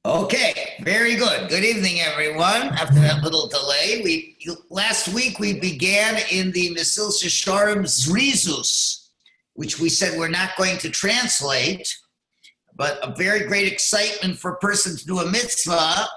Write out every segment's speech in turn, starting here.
Okay, very good. Good evening, everyone. After that little delay, last week we began in the Mesilas Yesharim Zrizus, which we said we're not going to translate, but a very great excitement for a person to do a mitzvah.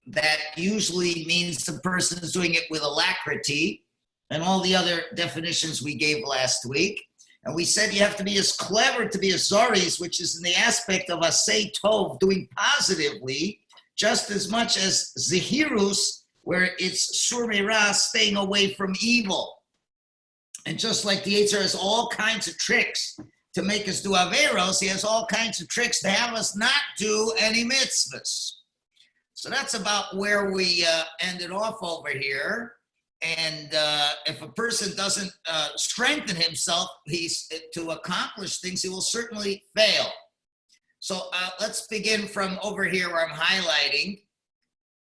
That usually means the person is doing it with alacrity, and all the other definitions we gave last week. And we said you have to be as clever to be a Zoris, which is in the aspect of Asay Tov, doing positively, just as much as Zehirus, where it's Sur Meirah, staying away from evil. And just like the Yetzer has all kinds of tricks to make us do Averos, he has all kinds of tricks to have us not do any mitzvahs. So that's about where we ended off over here. And if a person doesn't strengthen himself to accomplish things, he will certainly fail. So let's begin from over here where I'm highlighting.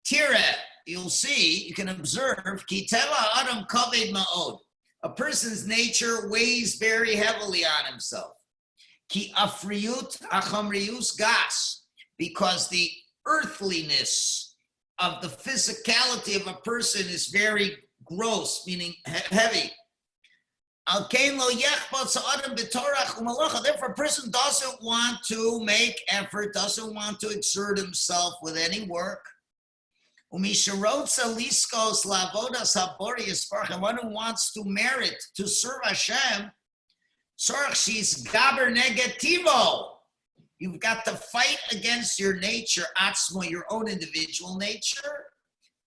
Tira, you'll see, you can observe, Ki teva adam kaved ma'od. A person's nature weighs very heavily on himself. Ki afriut achamrius gas, because the earthliness of the physicality of a person is very gross, meaning heavy. Therefore, a person doesn't want to make effort, doesn't want to exert himself with any work. And one who wants to merit, to serve Hashem, you've got to fight against your nature, atzmo, your own individual nature.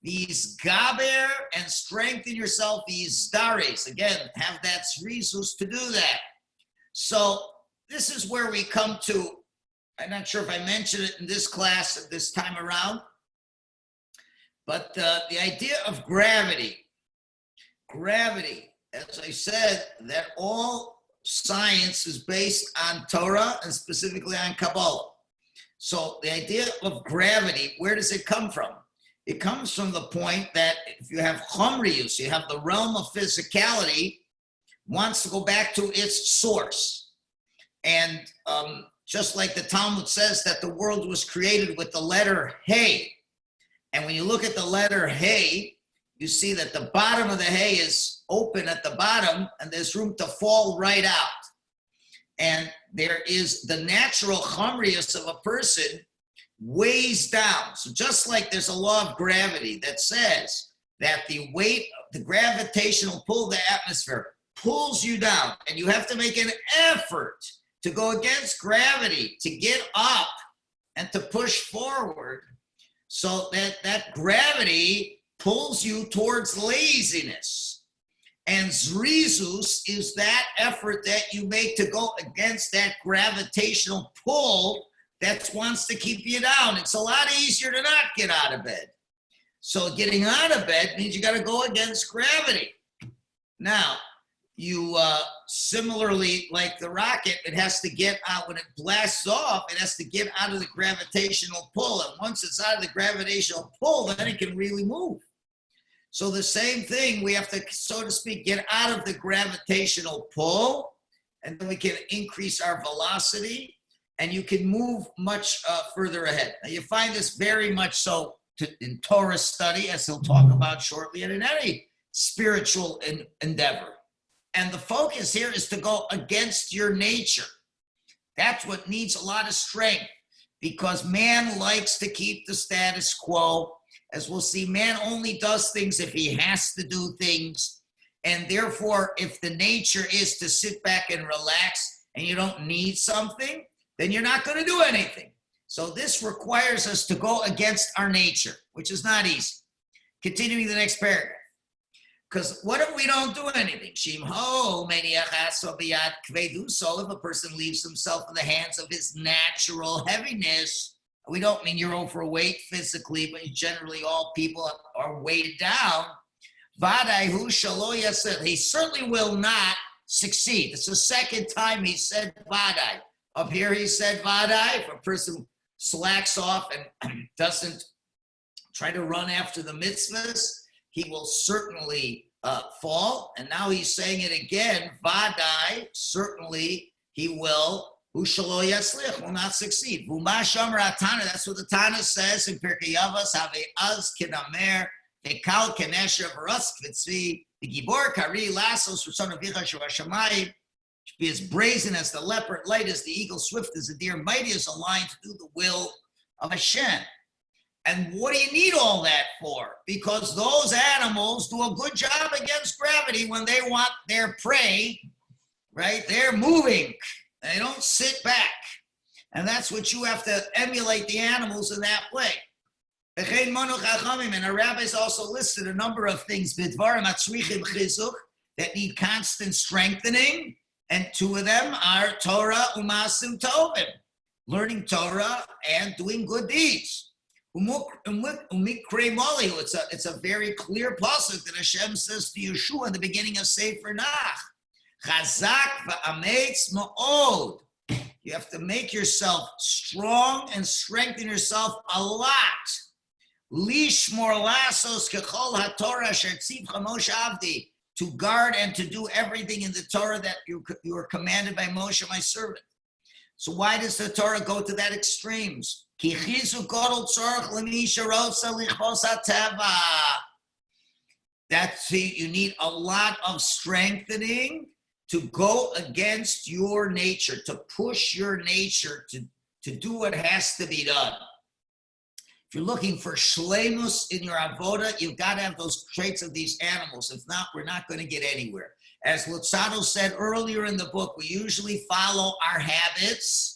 These gaber, and strengthen yourself, these dares. Again, have that zrizus to do that. So this is where we come to, I'm not sure if I mentioned it in this class this time around, but the idea of gravity. Gravity, as I said, that all science is based on Torah and specifically on Kabbalah. So the idea of gravity, where does it come from? It comes from the point that if you have chomrius, you have the realm of physicality, wants to go back to its source. And just like the Talmud says that the world was created with the letter Hey. And when you look at the letter Hey, you see that the bottom of the Hey is open at the bottom and there's room to fall right out. And there is the natural chomrius of a person weighs down. So just like there's a law of gravity that says that the weight, the gravitational pull of the atmosphere pulls you down, and you have to make an effort to go against gravity, to get up and to push forward, so that gravity pulls you towards laziness. And zrizus is that effort that you make to go against that gravitational pull that wants to keep you down. It's a lot easier to not get out of bed. So getting out of bed means you got to go against gravity. Now, you similarly, like the rocket, it has to get out, when it blasts off, it has to get out of the gravitational pull. And once it's out of the gravitational pull, then it can really move. So the same thing, we have to, so to speak, get out of the gravitational pull, and then we can increase our velocity, and you can move much further ahead. Now, you find this very much so in Torah study, as he'll talk about shortly, and in any spiritual endeavor. And the focus here is to go against your nature. That's what needs a lot of strength, because man likes to keep the status quo. As we'll see, man only does things if he has to do things. And therefore, if the nature is to sit back and relax and you don't need something, then you're not going to do anything. So this requires us to go against our nature, which is not easy. Continuing the next paragraph. Because what if we don't do anything? So if a person leaves himself in the hands of his natural heaviness, we don't mean you're overweight physically, but generally all people are weighed down. He certainly will not succeed. It's the second time he said vadai. Up here he said vadai. If a person slacks off and doesn't try to run after the mitzvahs, he will certainly fall. And now he's saying it again, vadai, certainly he will Who shelo yatzlich will not succeed. V'uma shomer Tana, that's what the Tana says in Pirkei Avos, have az kedamer, v'kal kenesher v'rutz kvitzvi, v'gibor kari lasos v'son avicha shavashamayim, be as brazen as the leopard, light as the eagle, swift as the deer, mighty as a lion to do the will of Hashem. And what do you need all that for? Because those animals do a good job against gravity when they want their prey, right? They're moving. They don't sit back. And that's what you have to emulate the animals in that way. And the rabbis also listed a number of things that need constant strengthening. And two of them are Torah umasim tovim, learning Torah and doing good deeds. It's a very clear pasuk that Hashem says to Yeshua in the beginning of Sefer Nach. Chazak v'ametz ma'od. You have to make yourself strong and strengthen yourself a lot. Lishmor lasos kechol haTorah asher tzivcha Moshe avdi. To guard and to do everything in the Torah that you were commanded by Moshe, my servant. So why does the Torah go to that extremes? That's you need a lot of strengthening to go against your nature, to push your nature to do what has to be done. If you're looking for shleimus in your avoda, you've got to have those traits of these animals. If not, we're not going to get anywhere. As Luzzatto said earlier in the book, we usually follow our habits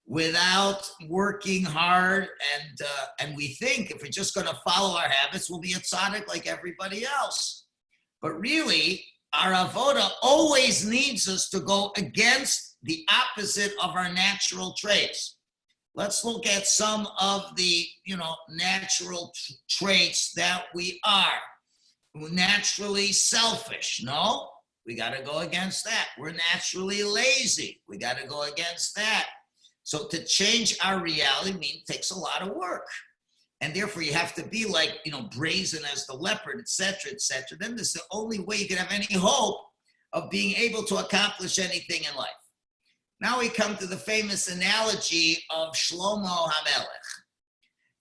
without working hard, and we think if we're just going to follow our habits, we'll be a tzaddik like everybody else. But really, our avoda always needs us to go against the opposite of our natural traits. Let's look at some of the, natural traits that we are. We're naturally selfish. No, we got to go against that. We're naturally lazy. We got to go against that. So to change our reality takes a lot of work. And therefore you have to be like, brazen as the leopard, et cetera, et cetera. Then this is the only way you can have any hope of being able to accomplish anything in life. Now we come to the famous analogy of Shlomo HaMelech.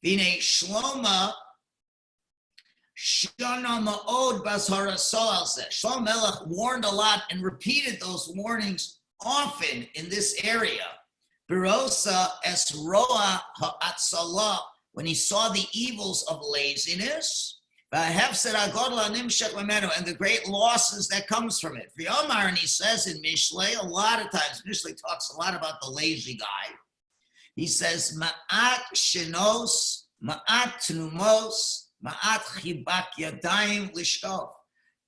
V'nei Shlomo shana ma'od b'azhara so'al zeh. Shlomo HaMelech warned a lot and repeated those warnings often in this area. Birosa es roa ha'atzala, when he saw the evils of laziness, and the great losses that comes from it. And he says in Mishlei, a lot of times, Mishlei talks a lot about the lazy guy. He says, Ma'at shenos, ma'at tnumos, ma'at chibak yadayim lishkov.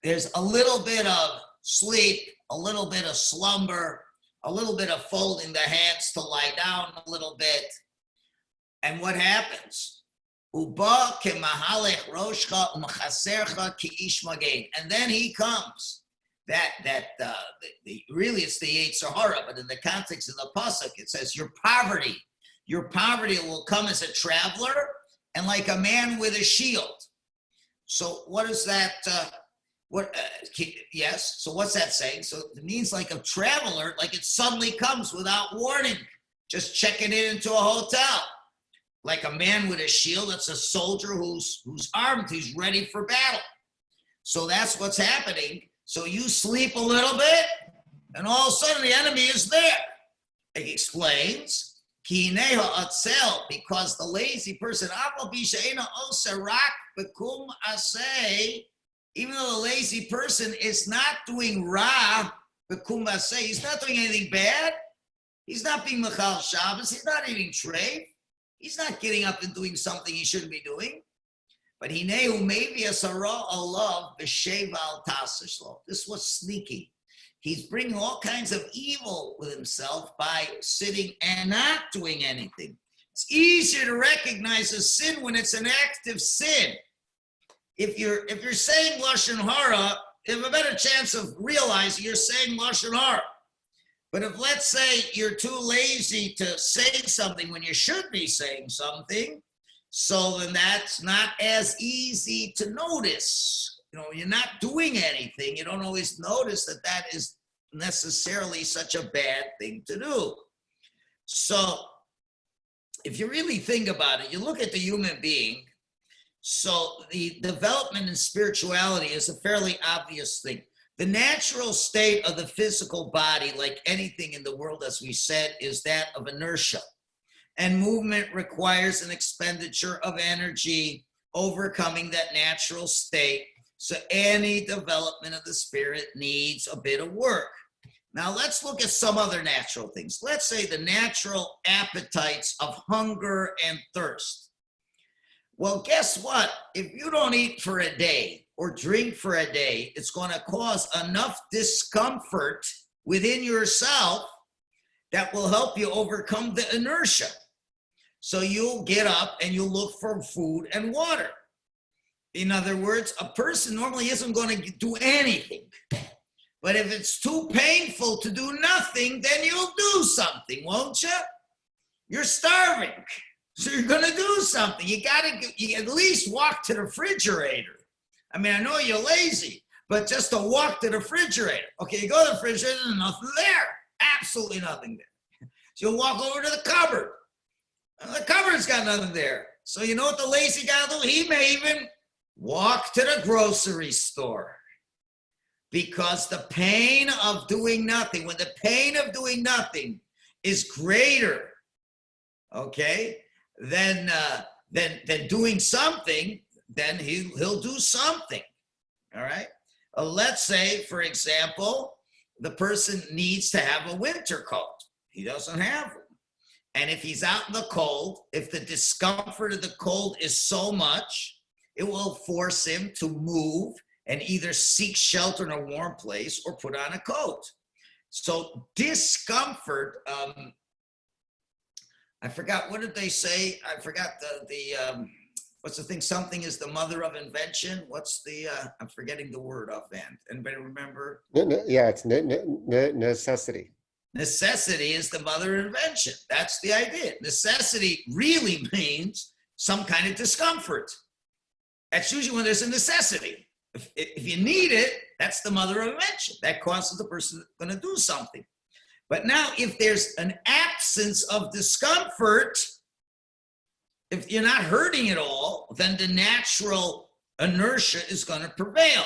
There's a little bit of sleep, a little bit of slumber, a little bit of folding the hands to lie down a little bit. And what happens? And then he comes. Really it's the Yetzer Hara, but in the context of the pasuk, it says your poverty will come as a traveler and like a man with a shield. So what is that? Yes. So what's that saying? So it means like a traveler, like it suddenly comes without warning, just checking in into a hotel. Like a man with a shield, that's a soldier who's armed, who's ready for battle. So that's what's happening. So you sleep a little bit, and all of a sudden the enemy is there. He explains, because the lazy person, even though the lazy person is not doing ra, he's not doing anything bad. He's not being Mechal Shabbos. He's not eating treif. He's not getting up and doing something he shouldn't be doing. But hinehu maybe a sarah alav b'sheval tasishlo. This was sneaky. He's bringing all kinds of evil with himself by sitting and not doing anything. It's easier to recognize a sin when it's an active sin. If you're saying lashon hara, you have a better chance of realizing you're saying lashon hara. But if, let's say, you're too lazy to say something when you should be saying something, so then that's not as easy to notice. You're not doing anything. You don't always notice that is necessarily such a bad thing to do. So if you really think about it, you look at the human being, so the development in spirituality is a fairly obvious thing. The natural state of the physical body, like anything in the world, as we said, is that of inertia. And movement requires an expenditure of energy, overcoming that natural state. So any development of the spirit needs a bit of work. Now let's look at some other natural things. Let's say the natural appetites of hunger and thirst. Well, guess what? If you don't eat for a day or drink for a day, it's going to cause enough discomfort within yourself that will help you overcome the inertia. So you'll get up and you'll look for food and water. In other words, a person normally isn't going to do anything. But if it's too painful to do nothing, then you'll do something, won't you? You're starving, so you're going to do something. You at least walk to the refrigerator. I mean, I know you're lazy, but just to walk to the refrigerator. Okay, you go to the refrigerator, there's nothing there. Absolutely nothing there. So you'll walk over to the cupboard. The cupboard's got nothing there. So you know what the lazy guy will do? He may even walk to the grocery store. Because the pain of doing nothing, when the pain of doing nothing is greater, okay, than doing something, then he'll do something, all right? Let's say, for example, the person needs to have a winter coat. He doesn't have one. And if he's out in the cold, if the discomfort of the cold is so much, it will force him to move and either seek shelter in a warm place or put on a coat. So discomfort, I forgot, what did they say? I forgot what's the thing? Something is the mother of invention. What's the, I'm forgetting the word offhand. Anybody remember? Yeah, it's necessity. Necessity is the mother of invention. That's the idea. Necessity really means some kind of discomfort. That's usually when there's a necessity. If you need it, that's the mother of invention. That causes the person going to do something. But now, if there's an absence of discomfort, if you're not hurting at all, then the natural inertia is going to prevail.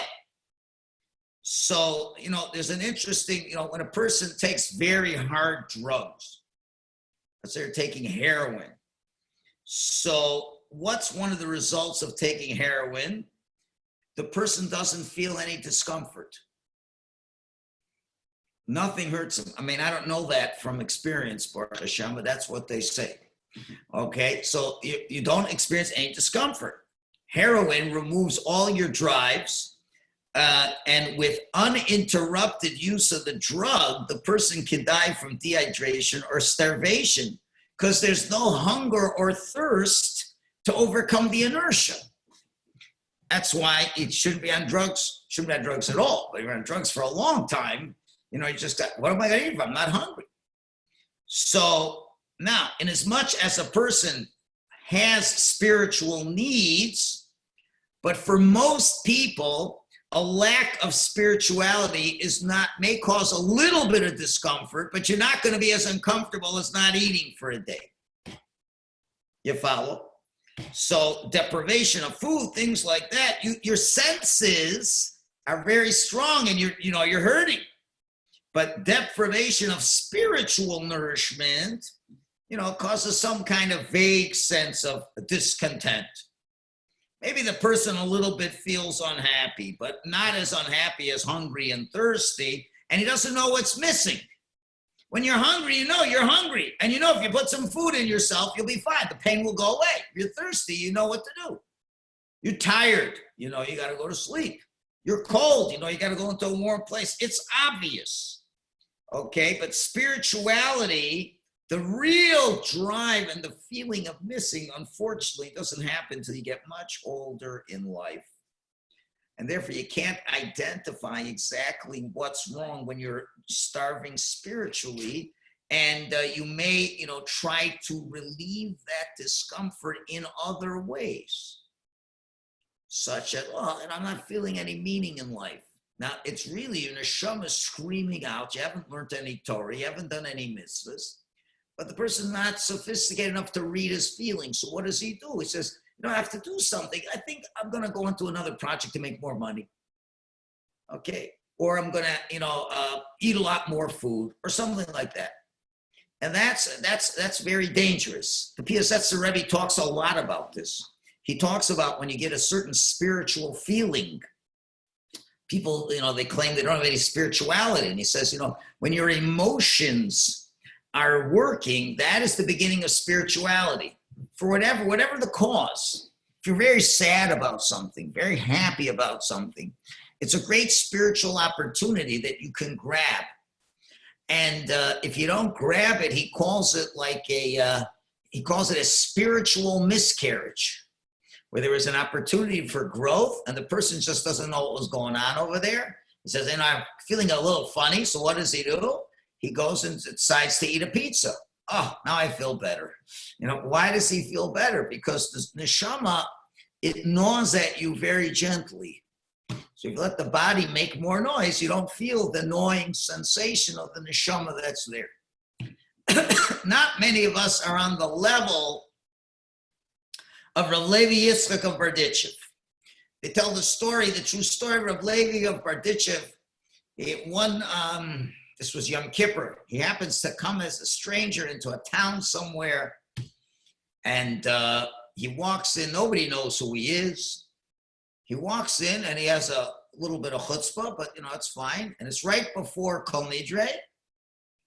So, there's an interesting, when a person takes very hard drugs, let's say they're taking heroin. So what's one of the results of taking heroin? The person doesn't feel any discomfort. Nothing hurts them. I mean, I don't know that from experience, Baruch Hashem, but that's what they say. Okay, so you don't experience any discomfort. Heroin removes all your drives, and with uninterrupted use of the drug, the person can die from dehydration or starvation because there's no hunger or thirst to overcome the inertia. That's why it shouldn't be on drugs, shouldn't be on drugs at all. But you're on drugs for a long time, you just got, what am I going to eat if I'm not hungry? So now, in as much as a person has spiritual needs, but for most people, a lack of spirituality may cause a little bit of discomfort, but you're not going to be as uncomfortable as not eating for a day. You follow? So deprivation of food, things like that, your senses are very strong and you're hurting. But deprivation of spiritual nourishment, causes some kind of vague sense of discontent. Maybe the person a little bit feels unhappy, but not as unhappy as hungry and thirsty, and he doesn't know what's missing. When you're hungry, you're hungry. And if you put some food in yourself, you'll be fine. The pain will go away. If you're thirsty, you know what to do. You're tired, you got to go to sleep. You're cold, you got to go into a warm place. It's obvious, okay? But spirituality, the real drive and the feeling of missing, unfortunately, doesn't happen until you get much older in life. And therefore, you can't identify exactly what's wrong when you're starving spiritually. And you may, try to relieve that discomfort in other ways. Such as, and I'm not feeling any meaning in life. Now, it's really your neshama screaming out. You haven't learned any Torah. You haven't done any mitzvahs. but the person's not sophisticated enough to read his feelings. So what does he do? He says, I have to do something. I think I'm going to go into another project to make more money. Okay. Or I'm going to, eat a lot more food or something like that. And that's very dangerous. The PSS Rebbe talks a lot about this. He talks about when you get a certain spiritual feeling, people, they claim they don't have any spirituality. And he says, when your emotions are working, that is the beginning of spirituality. For whatever the cause. If you're very sad about something, very happy about something, it's a great spiritual opportunity that you can grab. And if you don't grab it, he calls it a spiritual miscarriage, where there is an opportunity for growth and the person just doesn't know what was going on over there. He says, I'm feeling a little funny. So what does he do? He goes and decides to eat a pizza. Oh, now I feel better. Why does he feel better? Because the neshama, it gnaws at you very gently. So if you let the body make more noise, you don't feel the gnawing sensation of the neshama that's there. Not many of us are on the level of Rav Levi Yitzchak of Berditchev. They tell the true story of Rav Levi of Berditchev. This was Yom Kippur. He happens to come as a stranger into a town somewhere, and he walks in. Nobody knows who he is. He walks in, and he has a little bit of chutzpah, but it's fine. And it's right before Kol Nidre.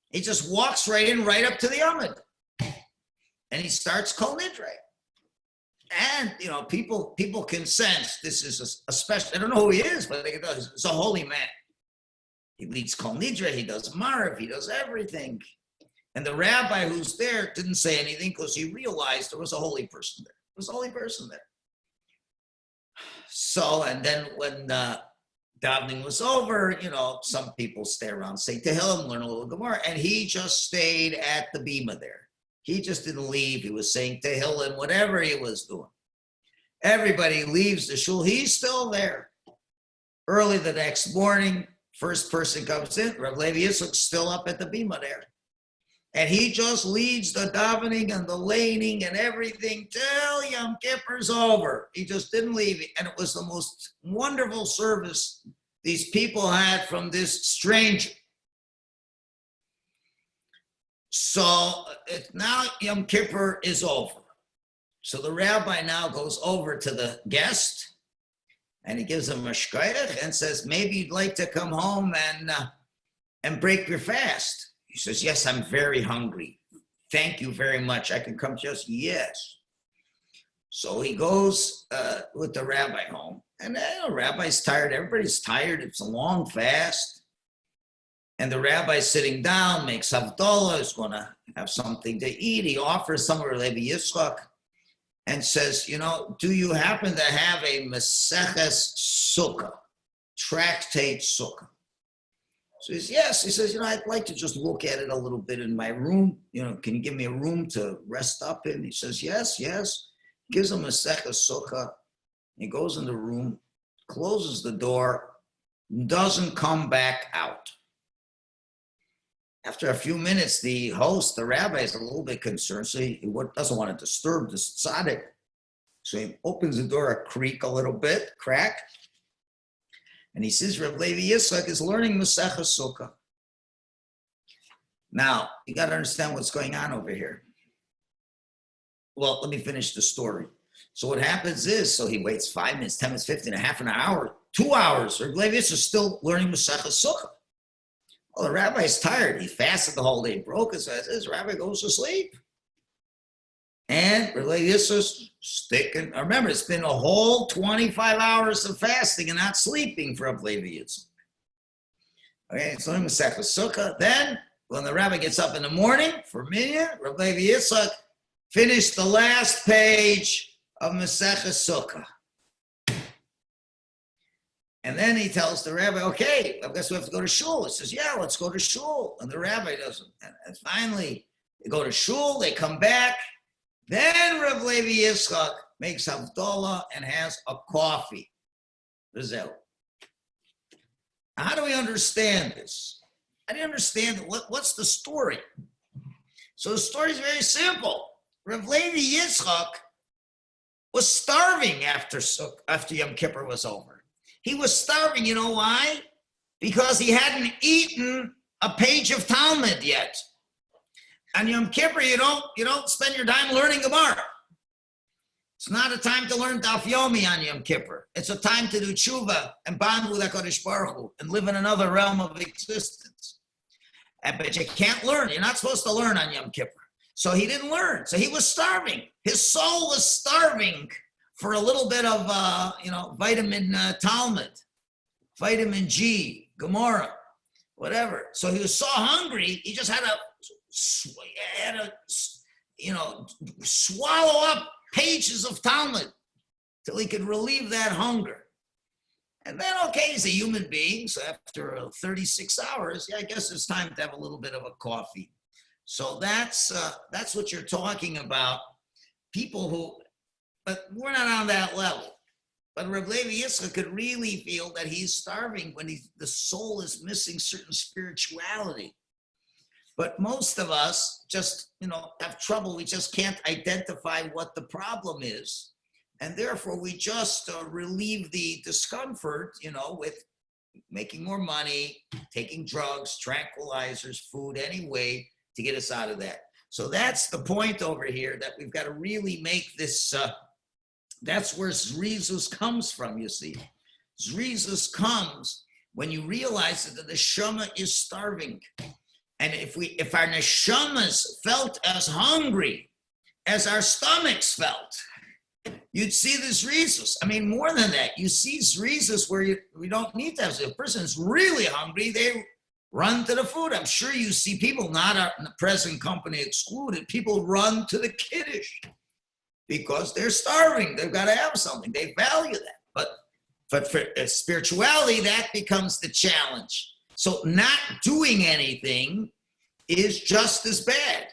He just walks right in, right up to the Amud, and he starts Kol Nidre. And people can sense this is a special. I don't know who he is, but he's a holy man. He leads Kol Nidre, he does Marav, he does everything. And the rabbi who's there didn't say anything because he realized there was a holy person there. There was a holy person there. So, and then when davening was over, some people stay around, say Tehillim, learn a little Gemara, and he just stayed at the bima there. He just didn't leave. He was saying Tehillim, whatever he was doing. Everybody leaves the shul. He's still there. Early the next morning, first person comes in, Rav Levi Yitzchak's still up at the bima there. And he just leads the davening and the laning and everything till Yom Kippur's over. He just didn't leave. And it was the most wonderful service these people had from this stranger. So now Yom Kippur is over. So the rabbi now goes over to the guest and he gives him a shkoyach and says, maybe you'd like to come home and break your fast. He says, yes, I'm very hungry. Thank you very much. I can come just, yes. So he goes with the rabbi home. And the rabbi's tired. Everybody's tired. It's a long fast. And the rabbi's sitting down, makes Havdalah, is going to have something to eat. He offers some of Levi Yitzchak and says, do you happen to have a Maseches Sukkah, tractate Sukkah? So he says, yes. He says, I'd like to just look at it a little bit in my room. Can you give me a room to rest up in? He says, yes. Gives him a Maseches Sukkah. He goes in the room, closes the door, doesn't come back out. After a few minutes, the host, the rabbi, is a little bit concerned, so he doesn't want to disturb the tzaddik. So he opens the door a creak a little bit, crack, and he says, Rav Levi Yitzchak is learning Maseches Sukkah. Now, you got to understand what's going on over here. Well, let me finish the story. So what happens is, so he waits 5 minutes, 10 minutes, 15, a half an hour, 2 hours. Rav Levi Yitzchak is still learning Maseches Sukkah. Well, the rabbi's tired. He fasted the whole day, broke his fast. His rabbi goes to sleep. And Rav Levi Yitzchak's sticking. Remember, it's been a whole 25 hours of fasting and not sleeping for Rav Levi Yitzchak. Okay, it's learning Maseches Sukkah. Then, when the rabbi gets up in the morning for minyan, Rav Levi Yitzchak finished the last page of Maseches Sukkah. And then he tells the rabbi, okay, I guess we have to go to Shul. He says, yeah, let's go to Shul. And the rabbi doesn't. And finally, they go to Shul, they come back. Then Rav Levi Yitzchak makes Havdalah and has a coffee. Now, how do we understand this? How do you understand what's the story? So the story is very simple. Rav Levi Yitzchak was starving after Yom Kippur was over. He was starving, you know why? Because he hadn't eaten a page of Talmud yet. On Yom Kippur, you don't spend your time learning Gemara. It's not a time to learn Daf Yomi on Yom Kippur. It's a time to do tshuva and bond with HaKadosh Baruch Hu and live in another realm of existence. But you can't learn. You're not supposed to learn on Yom Kippur. So he didn't learn. So he was starving. His soul was starving for a little bit of, vitamin Talmud, vitamin G, Gemara, whatever. So he was so hungry, he just had to swallow up pages of Talmud till he could relieve that hunger. And then, okay, he's a human being, so after 36 hours, I guess it's time to have a little bit of a coffee. So that's what you're talking about. People who, but we're not on that level. But Rav Levi Yitzchak could really feel that he's starving when the soul is missing certain spirituality. But most of us just, have trouble. We just can't identify what the problem is. And therefore, we just relieve the discomfort, with making more money, taking drugs, tranquilizers, food, any way to get us out of that. So that's the point over here, that we've got to really make this, that's where Zrizus comes from, you see. Zrizus comes when you realize that the neshama is starving. And if our neshamas felt as hungry as our stomachs felt, you'd see this Zrizus. I mean, more than that, you see Zrizus where we don't need to have. If a person's really hungry, they run to the food. I'm sure you see people, not in the present company excluded, people run to the Kiddush because they're starving. They've got to have something. They value that. But for spirituality, that becomes the challenge. So not doing anything is just as bad.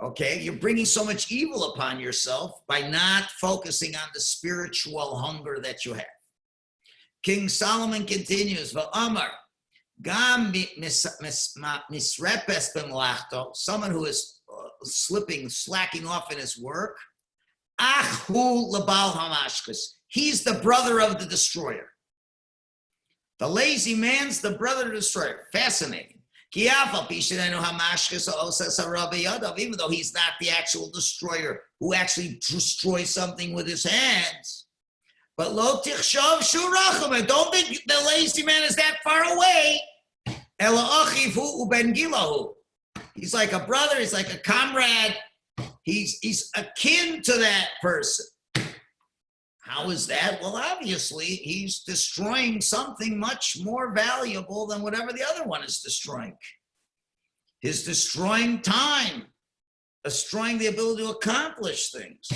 Okay, you're bringing so much evil upon yourself by not focusing on the spiritual hunger that you have. King Solomon continues, V'amar, Gam misrepes b'melachto, someone who is slacking off in his work, Achu lebal hamashkes, he's the brother of the destroyer. The lazy man's the brother of the destroyer. Fascinating. Even though he's not the actual destroyer who actually destroys something with his hands. But lo tichshav shurachim, don't think the lazy man is that far away. He's like a brother, he's like a comrade, he's akin to that person. How is that? Well, obviously, he's destroying something much more valuable than whatever the other one is destroying. He's destroying time, destroying the ability to accomplish things.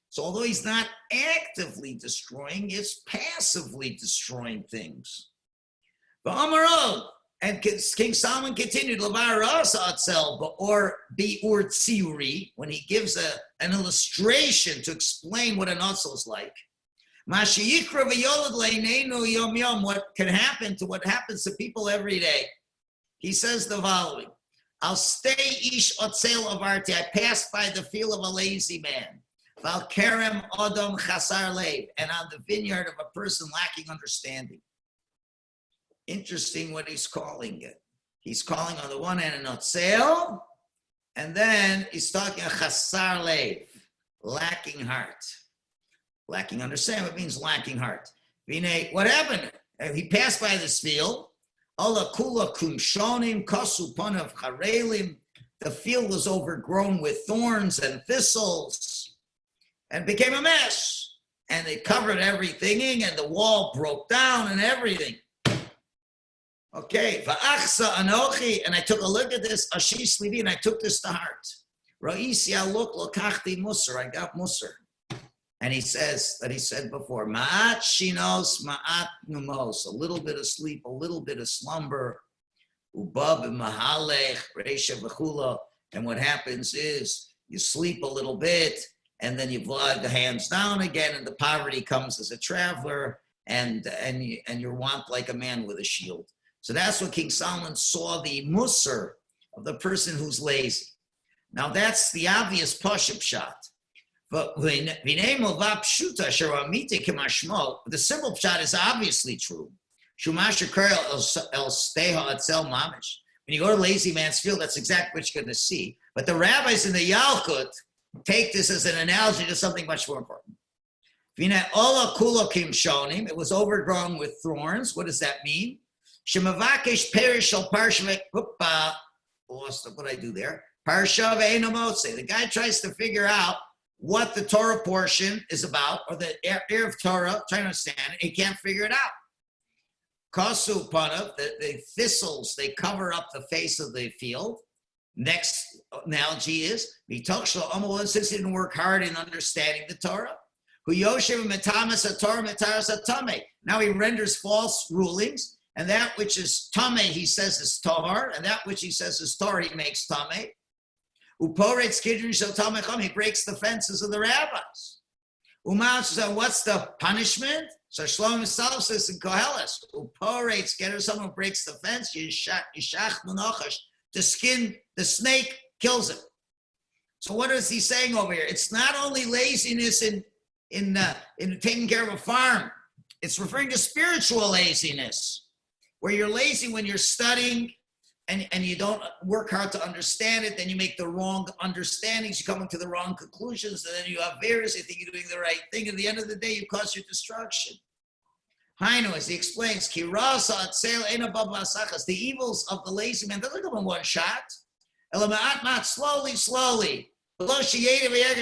So although he's not actively destroying, it's passively destroying things. And King Solomon continued, or bi'ur tziyuri, when he gives an illustration to explain what an otzel is like. What can happen to what happens to people every day? He says the following, I'll stay ish otzel avarti, I passed by the field of a lazy man, val kerem odom chasar lev, and on the vineyard of a person lacking understanding. Interesting what he's calling it. He's calling on the one hand an otzel, and then he's talking a chasar lev, lacking heart. Lacking understanding, what means lacking heart. What happened? He passed by this field. The field was overgrown with thorns and thistles and became a mess. And they covered everything in, and the wall broke down and everything. Okay, and I took a look at this, and I took this to heart. I got musar. And he says that he said before, ma'at shinos, ma'at numos, a little bit of sleep, a little bit of slumber, ubab mahalech, reisha v'chula. And what happens is you sleep a little bit, and then you lie the hands down again, and the poverty comes as a traveler, and you want like a man with a shield. So that's what King Solomon saw the musar of the person who's lazy. Now that's the obvious Pashup shot. But the simple shot is obviously true. When you go to Lazy Man's Field, that's exactly what you're going to see. But the rabbis in the Yalkut take this as an analogy to something much more important. It was overgrown with thorns. What does that mean? What did I do there? The guy tries to figure out what the Torah portion is about, or the air of Torah, trying to understand it. He can't figure it out. Kosu Panav, the thistles, they cover up the face of the field. Next analogy is, since he didn't work hard in understanding the Torah, now he renders false rulings, and that which is tameh, he says is tahar, and that which he says is Torah, he makes tameh. He breaks the fences of the rabbis. What's the punishment? So Shlomo himself says in Koheles, someone who breaks the fence, the snake kills him. So what is he saying over here? It's not only laziness in taking care of a farm. It's referring to spiritual laziness, where you're lazy when you're studying and you don't work hard to understand it, then you make the wrong understandings, you come into the wrong conclusions, and then you have various, you think you're doing the right thing. At the end of the day, you cause your destruction. Hainu, as he explains, the evils of the lazy man doesn't come in one shot. Slowly.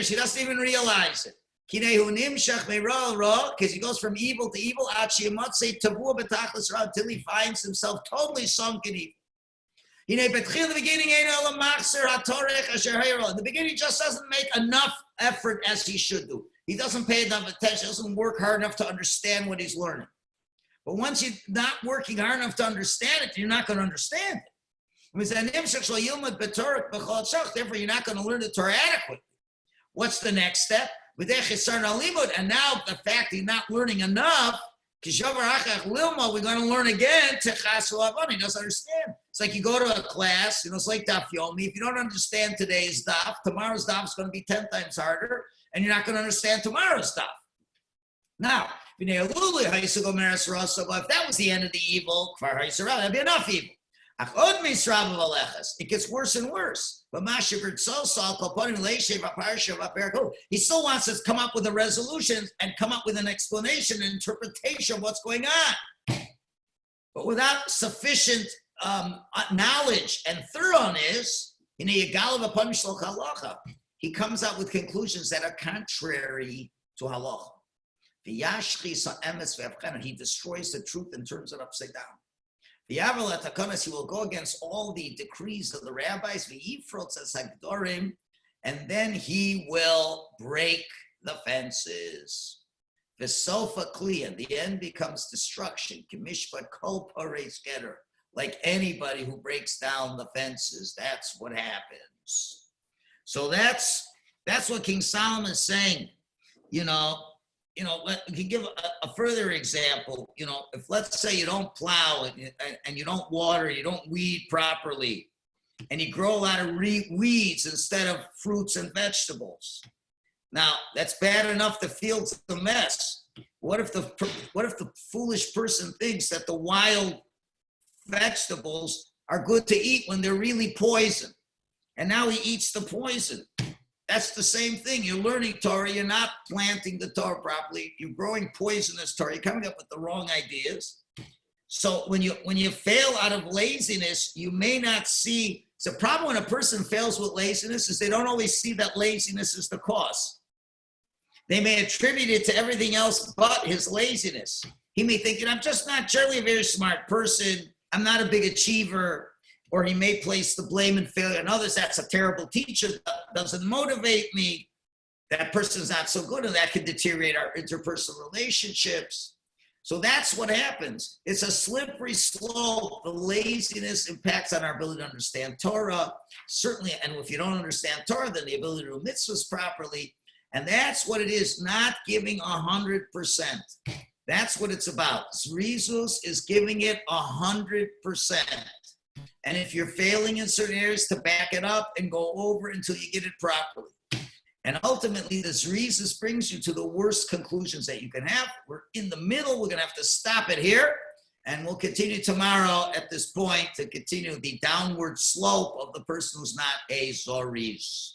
She doesn't even realize it. Because he goes from evil to evil until he finds himself totally sunk in evil. In the beginning, he just doesn't make enough effort as he should do. He doesn't pay enough attention, doesn't work hard enough to understand what he's learning. But once you're not working hard enough to understand it, you're not going to understand it. Therefore, you're not going to learn the Torah adequately. What's the next step? And now the fact he's not learning enough, we're going to learn again. He doesn't understand. It's like you go to a class, it's like Daf Yomi. If you don't understand today's Daf, tomorrow's Daf is going to be 10 times harder, and you're not going to understand tomorrow's Daf. Now, if that was the end of the evil, that'd be enough evil. It gets worse and worse. He still wants to come up with a resolution and come up with an explanation and interpretation of what's going on. But without sufficient knowledge and thoroughness, he comes out with conclusions that are contrary to halacha. He destroys the truth and turns it upside down. He will go against all the decrees of the rabbis, and then he will break the fences. The sofa clear, the end becomes destruction. Like anybody who breaks down the fences, that's what happens. So that's what King Solomon is saying. We can give a further example. If let's say you don't plow and you don't water, you don't weed properly, and you grow a lot of weeds instead of fruits and vegetables. Now, that's bad enough. The field's a mess. What if the foolish person thinks that the wild vegetables are good to eat when they're really poison, and now he eats the poison? That's the same thing. You're learning Torah. You're not planting the Torah properly. You're growing poisonous Torah. You're coming up with the wrong ideas. So when you fail out of laziness, you may not see. The problem when a person fails with laziness is they don't always see that laziness is the cause. They may attribute it to everything else but his laziness. He may think, I'm just not generally a very smart person. I'm not a big achiever. Or he may place the blame and failure on others. That's a terrible teacher. That doesn't motivate me. That person's not so good, and that can deteriorate our interpersonal relationships. So that's what happens. It's a slippery slope. The laziness impacts on our ability to understand Torah, certainly. And if you don't understand Torah, then the ability to do mitzvahs properly. And that's what it is, not giving 100%. That's what it's about. Zrizus is giving it 100%. And if you're failing in certain areas, to back it up and go over until you get it properly. And ultimately, this reason brings you to the worst conclusions that you can have. We're in the middle. We're going to have to stop it here. And we'll continue tomorrow at this point to continue the downward slope of the person who's not a Zoriz.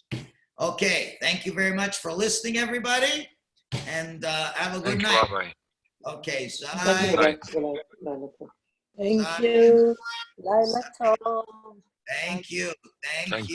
Okay, thank you very much for listening, everybody. And have a good Thank you, night. Rabbi. Okay, Thank Zai. you. Laila Tov. Thank you. Thank you.